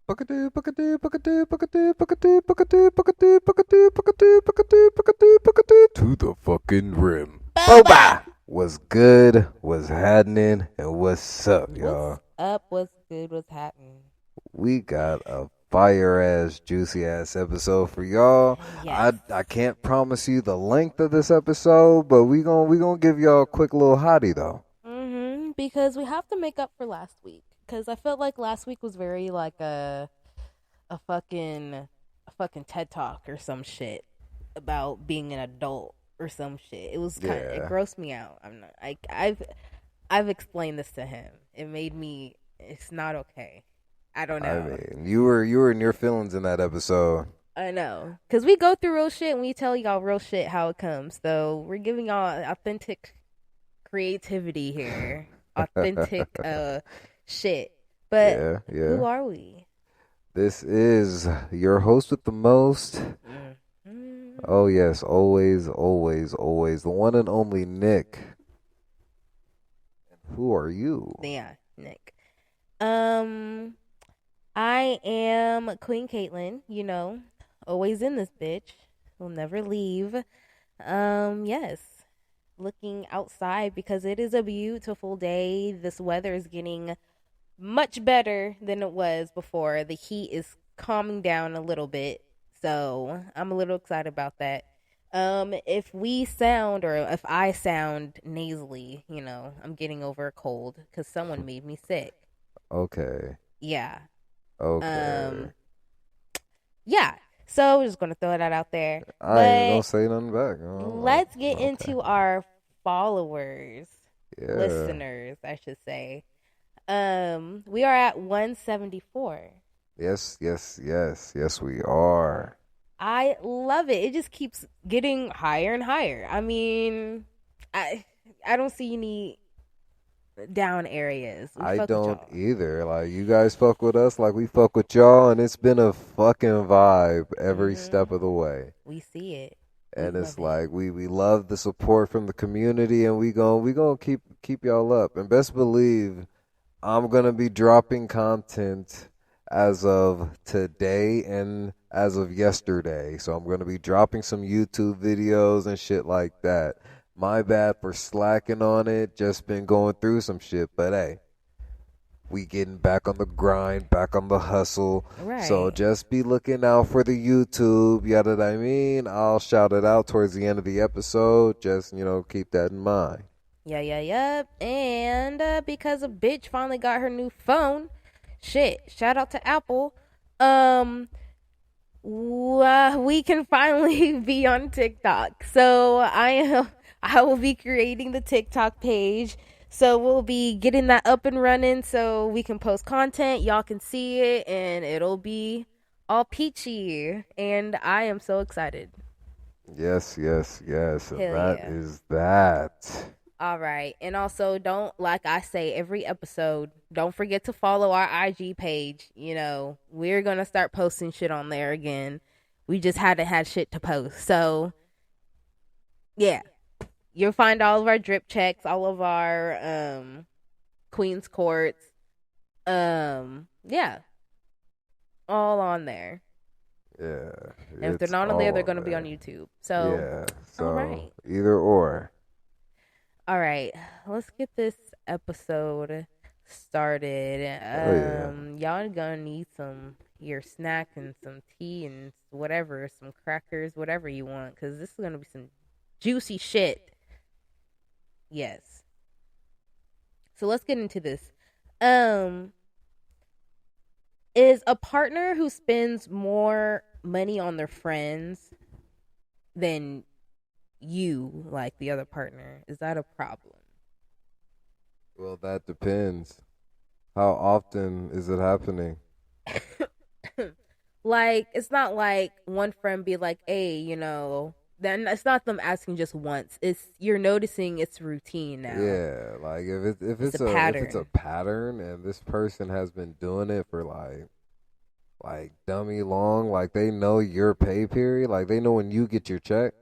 Buckadoo, buckadoo, buckadoo, buckadoo, buckadoo, buckadoo, buckadoo, buckadoo, buckadoo, buckadoo, buckadoo, buckadoo, to the fucking rim. Boba! Boba! What's good? What's happening? And what's up, What's y'all? up? What's good? What's happening? We got a fire ass, juicy ass episode for y'all. Yes. I can't promise you the length of this episode, but we gonna give y'all a quick little hottie though. Because we have to make up for last week. Because I felt like last week was very like a fucking a fucking TED talk or some shit about being an adult or some shit. It was kind of it Yeah. grossed me out. I'm not. I've explained this to him. It made me. It's not okay. I don't I know. mean, you were in your feelings in that episode. I know. Because we go through real shit and we tell y'all real shit how it comes. So we're giving y'all authentic creativity here. Authentic shit. But Yeah, who yeah. are we? This is your host with the most. Oh, Mm-hmm. yes, always, always, always. The one and only Nick. Who are you? Yeah, Nick. Um I am Queen Caitlin, always in this bitch. Will never leave. Yes. Looking outside because it is a beautiful day. This weather is getting much better than it was before. The heat is calming down a little bit. So I'm a little excited about that. If we sound or if I sound nasally, I'm getting over a cold because someone made me sick. Okay, Yeah. okay. Um, yeah. So we're just gonna throw that out there. I ain't even gonna But say nothing back. let's get Okay. into our followers, Yeah. listeners, I should say. We are at 174. Yes, yes, yes, yes, we are. I love it. It just keeps getting higher and higher. I mean, I I don't see any down areas. We I fuck with don't y'all. either. Like, you guys fuck with us like we fuck with y'all, and it's been a fucking vibe every step Mhm. of the way. We see it. We And love it's it. like we love the support from the community, and we gonna keep y'all up. And best believe I'm gonna be dropping content as of today and as of yesterday. So I'm gonna be dropping some YouTube videos and shit like that. My bad for slacking on it. Just been going through some shit, but hey, we getting back on the grind, back on the hustle. So Right. just be looking out for the YouTube. You know what I mean? I'll shout it out towards the end of the episode. Just, keep that in mind. Yeah, yeah, yeah. And because a bitch finally got her new phone, shit. Shout out to Apple. Um, we can finally be on TikTok. So I will be creating the TikTok page. So we'll be getting that up and running so we can post content. Y'all can see it and it'll be all peachy. And I am so excited. Yes, yes, yes. And Hell that yeah. is that. All right. And also, don't, like I say every episode, don't forget to follow our IG page. We're going to start posting shit on there again. We just hadn't had shit to post. So, yeah. You'll find all of our drip checks, all of our Queen's Courts. Yeah, all on there. Yeah, And if they're it's not on there, all they're on going to be on there. YouTube. So, Yeah, all so right. either or. All right, let's get this episode started. Oh, yeah. Y'all gonna need some your snack and some tea and whatever, some crackers, whatever you want, because this is gonna be some juicy shit. Yes. So let's get into this. Um, is a partner who spends more money on their friends than you, like the other partner, is that a problem? Well, that depends. How often is it happening? Like, it's not like one friend be like, hey, then it's not them asking just once. It's you're noticing it's routine now. Yeah, like if It's a it's a pattern. pattern and this person has been doing it for like dummy long, like they know your pay period, like they know when you get your check,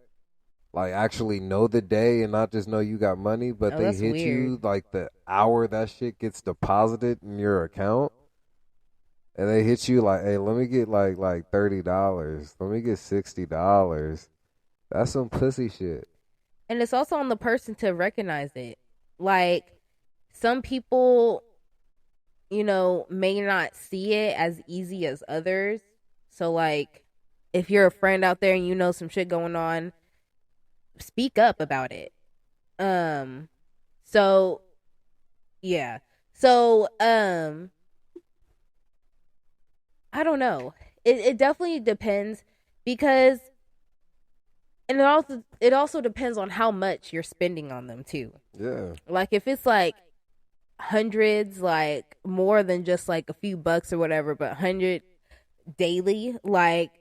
like actually know the day and not just know you got money, but Oh, they that's hit you weird. like the hour that shit gets deposited in your account. and they hit you like, hey, let me get like $30. Let me get $60. That's some pussy shit. And it's also on the person to recognize it. Like, some people, may not see it as easy as others. So, like, if you're a friend out there and you know some shit going on, speak up about it. Um, so yeah. So, I don't know. It definitely depends because and it also depends on how much you're spending on them too. Yeah, Like if it's like hundreds, like more than just like a few bucks or whatever, but 100 daily, like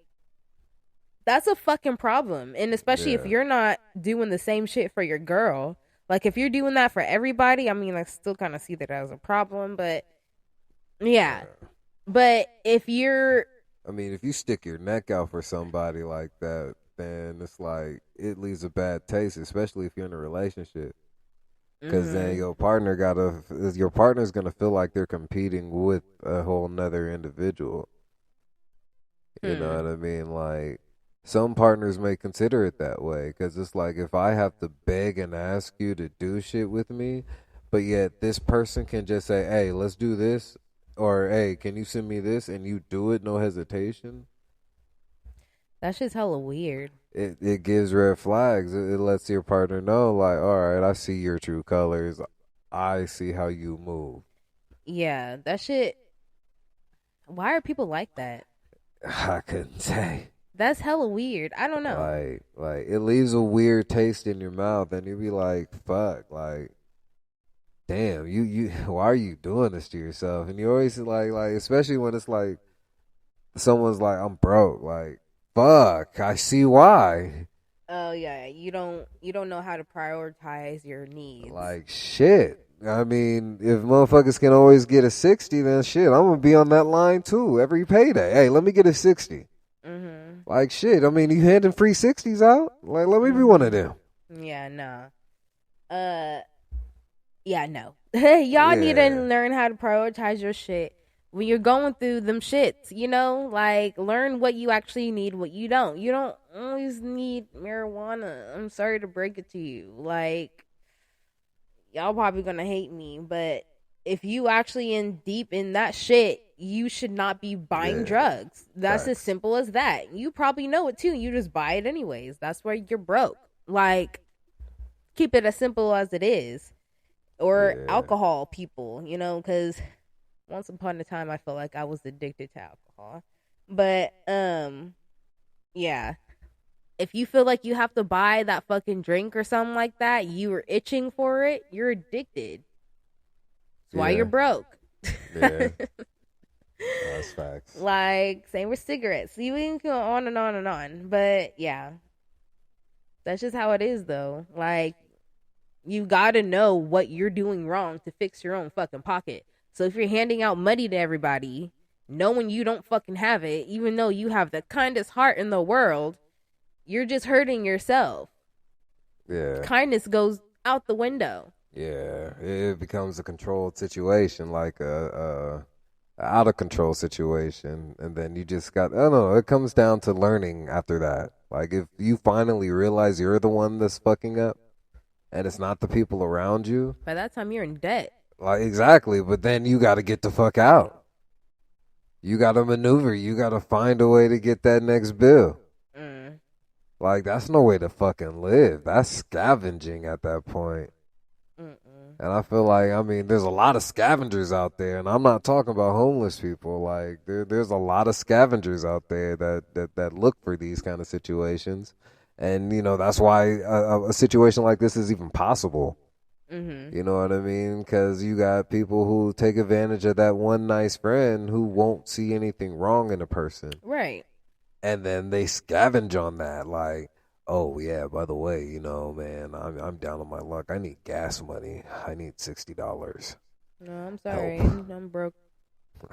that's a fucking problem. And especially if yeah, you're not doing the same shit for your girl. Like if you're doing that for everybody, I mean, I still kind of see that as a problem, but yeah. yeah. But if you're I mean, if you stick your neck out for somebody like that, then it's like it leaves a bad taste, especially if you're in a relationship. Because then mhm, your partner's gonna feel like they're competing with a whole nother individual. You know hmm, what I mean? Like some partners may consider it that way because it's like if I have to beg and ask you to do shit with me, but yet this person can just say, "Hey, let's do this," or "Hey, can you send me this?" and you do it, no hesitation. that's just hella weird. It gives red flags. It lets your partner know, like, all right, I see your true colors. I see how you move. Yeah, that shit. Why are people like that? I couldn't say. That's hella weird. I don't know. Like it leaves a weird taste in your mouth, and you be like, "Fuck!" Like, damn, why are you doing this to yourself? And you always like, especially when it's like someone's like, "I'm broke." Like, fuck, I see why. Oh yeah, you don't know how to prioritize your needs. Like shit. I mean, if motherfuckers can always get a 60, then shit, I'm gonna be on that line too every payday. Hey, let me get a 60. Mhm. Like shit. I mean, you handing free 60s out? Like, let me be one of Mhm. them. Yeah, nah. Uh yeah, no. Y'all need to Yeah. learn how to prioritize your shit when you're going through them shits, like learn what you actually need, what you don't. You don't always need marijuana. I'm sorry to break it to you. Like y'all probably gonna hate me, but if you actually in deep in that shit, you should not be buying Yeah. drugs. That's as Facts. simple as that. You probably know it too. You just buy it anyways. That's where you're broke. Like keep it as simple as it is. Or Yeah. alcohol people, because once upon a time I felt like I was addicted to alcohol. But yeah. If you feel like you have to buy that fucking drink or something like that, you are itching for it, you're addicted. That's why you're Yeah. broke. Yeah. That's facts. Like, same with cigarettes. You can go on and on and on. But yeah, that's just how it is, though. Like, you gotta know what you're doing wrong to fix your own fucking pocket. So if you're handing out money to everybody, knowing you don't fucking have it, even though you have the kindest heart in the world, you're just hurting yourself. Yeah. Kindness goes out the window. Yeah. It becomes a controlled situation, like a out of control situation, and then you just got. I don't know. It comes down to learning after that. Like if you finally realize you're the one that's fucking up, and it's not the people around you. By that time, you're in debt. Like exactly, but then you got to get the fuck out. You got to maneuver. You got to find a way to get that next bill. Mm, Like that's no way to fucking live. That's scavenging at that point. mm-mm. And I feel like I mean there's a lot of scavengers out there, and I'm not talking about homeless people. Like there's a lot of scavengers out there that look for these kind of situations, and that's why a situation like this is even possible. Mm-hmm. You know what I mean? Because you got people who take advantage of that one nice friend who won't see anything wrong in a person, Right. and then they scavenge on that. Like, oh yeah, by the way, man, I'm down on my luck. I need gas money. I need $60. No, I'm Help. sorry. I'm broke.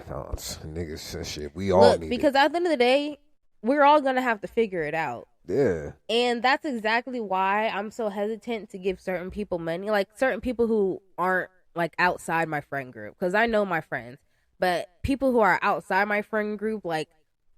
Oh, niggas, shit. We all Look, need it. because at the end of the day, we're all gonna have to figure it out. Yeah, And that's exactly why I'm so hesitant to give certain people money, like certain people who aren't like outside my friend group, because I know my friends. But people who are outside my friend group, like,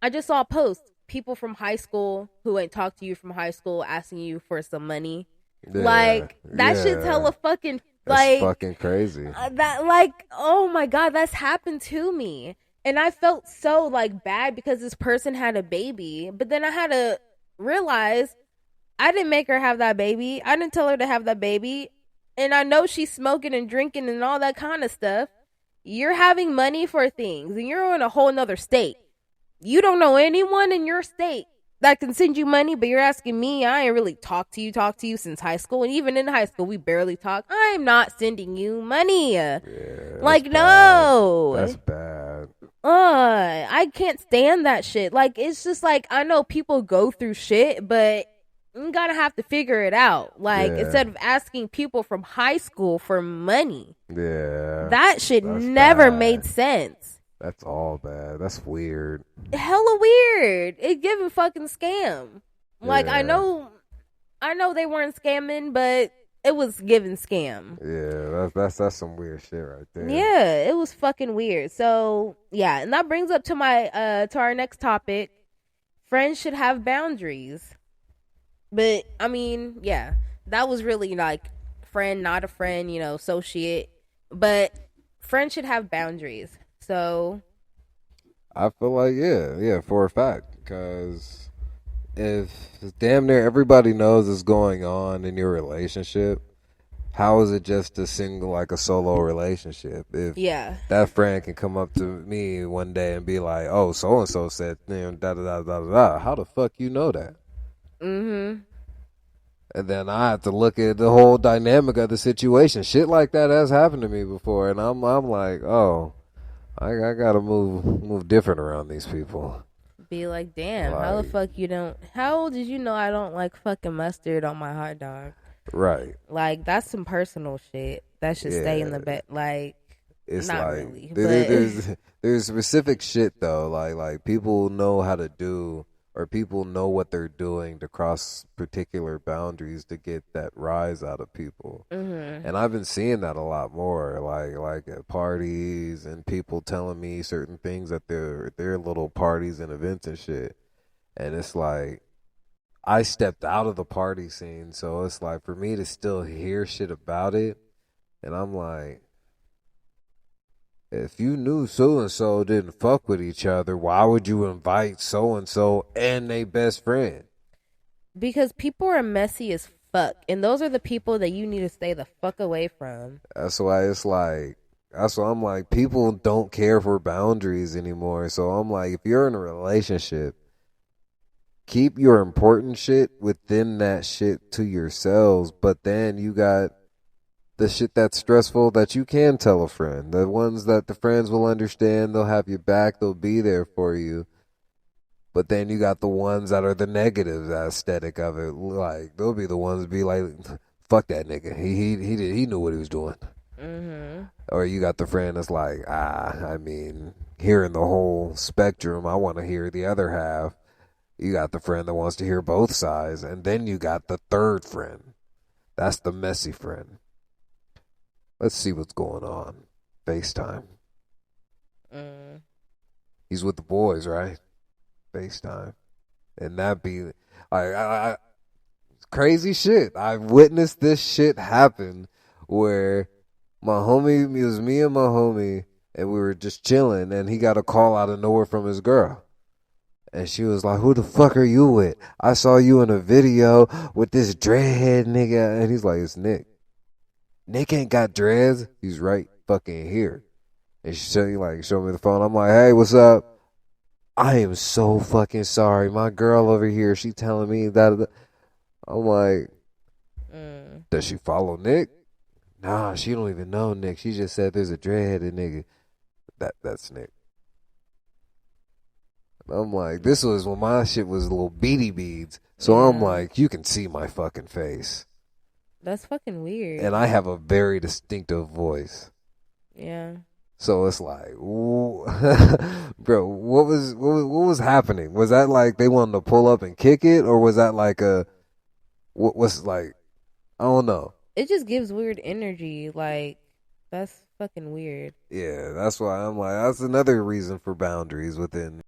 I just saw a post. People from high school who ain't talked to you from high school asking you for some money. Yeah, Like, that shit's yeah. hella fucking, That's like, fucking crazy. that, like, oh my God, that's happened to me. And I felt so, like, bad because this person had a baby. But then I had to realize I didn't make her have that baby. I didn't tell her to have that baby. And I know she's smoking and drinking and all that kind of stuff. You're having money for things and you're in a whole nother state. You don't know anyone in your state that can send you money, but you're asking me. I ain't really talked to you since high school. And even in high school, we barely talk. I'm not sending you money. Yeah, Like, bad. no. That's bad. I can't stand that shit. Like, it's just like, I know people go through shit, but you gotta have to figure it out. Like, Yeah. instead of asking people from high school for money, Yeah. that shit That's never bad. made sense. That's all bad. That's weird. Hella weird. It giving fucking scam. Like, Yeah. I know they weren't scamming, but it was giving scam. Yeah, that's some weird shit right there. Yeah, it was fucking weird. So yeah, and that brings up to my to our next topic. Friends should have boundaries. But I mean, yeah, that was really like friend, not a friend, you know, associate. But friends should have boundaries. So I feel like yeah, for a fact, because if damn near everybody knows what's going on in your relationship, how is it just a single, like a solo relationship? If yeah, that friend can come up to me one day and be like, "Oh, so and so said, da da da da da da," how the fuck you know that? mm-hmm. And then I have to look at the whole dynamic of the situation. Shit like that has happened to me before, and I'm like, oh, I gotta move different around these people. Be like, damn, how the Like, fuck you don't? How did you know I don't like fucking mustard on my hot dog? right? Like, that's some personal shit. That should stay in the Yeah, bed. Like, it's not like really, there, but there's specific shit though. Like people know how to do, or people know what they're doing to cross particular boundaries to get that rise out of people. mm-hmm. And I've been seeing that a lot more, like at parties and people telling me certain things at their little parties and events and shit. And it's like I stepped out of the party scene, so it's like for me to still hear shit about it, and I'm like, if you knew so and so didn't fuck with each other, why would you invite so and they best friend? Because people are messy as fuck, and those are the people that you need to stay the fuck away from. That's why it's like, that's why I'm like, people don't care for boundaries anymore. So I'm like, if you're in a relationship, keep your important shit within that shit to yourselves. But then you got the shit that's stressful that you can tell a friend. The ones that the friends will understand, they'll have your back, they'll be there for you. But then you got the ones that are the negative aesthetic of it. Like they'll be the ones be like, "Fuck that nigga. He knew what he was doing." Mm-hmm. Or you got the friend that's like, I mean, hearing the whole spectrum, I want to hear the other half. You got the friend that wants to hear both sides, and then you got the third friend. That's the messy friend. Let's see what's going on. FaceTime. Mm. He's with the boys, right? FaceTime. And that be like crazy shit. I've witnessed this shit happen where my homie, it was me and my homie, and we were just chilling, and he got a call out of nowhere from his girl. And she was like, "Who the fuck are you with? I saw you in a video with this dreadhead nigga." And he's like, "It's Nick. Nick ain't got dreads." He's right fucking here. And she showed me the phone. I'm like, "Hey, what's up? I am so fucking sorry. My girl over here, she telling me that." I'm like, does she follow Nick? Nah, she don't even know Nick. She just said there's a dreadheaded nigga. That's Nick. I'm like, this was when my shit was little beady beads. So I'm Yeah. like, you can see my fucking face. That's fucking weird. And I have a very distinctive voice. Yeah. So it's like, ooh. Bro, what was happening? Was that like they wanted to pull up and kick it, or was that like what was like? I don't know. It just gives weird energy. Like, that's fucking weird. Yeah, that's why I'm like, that's another reason for boundaries within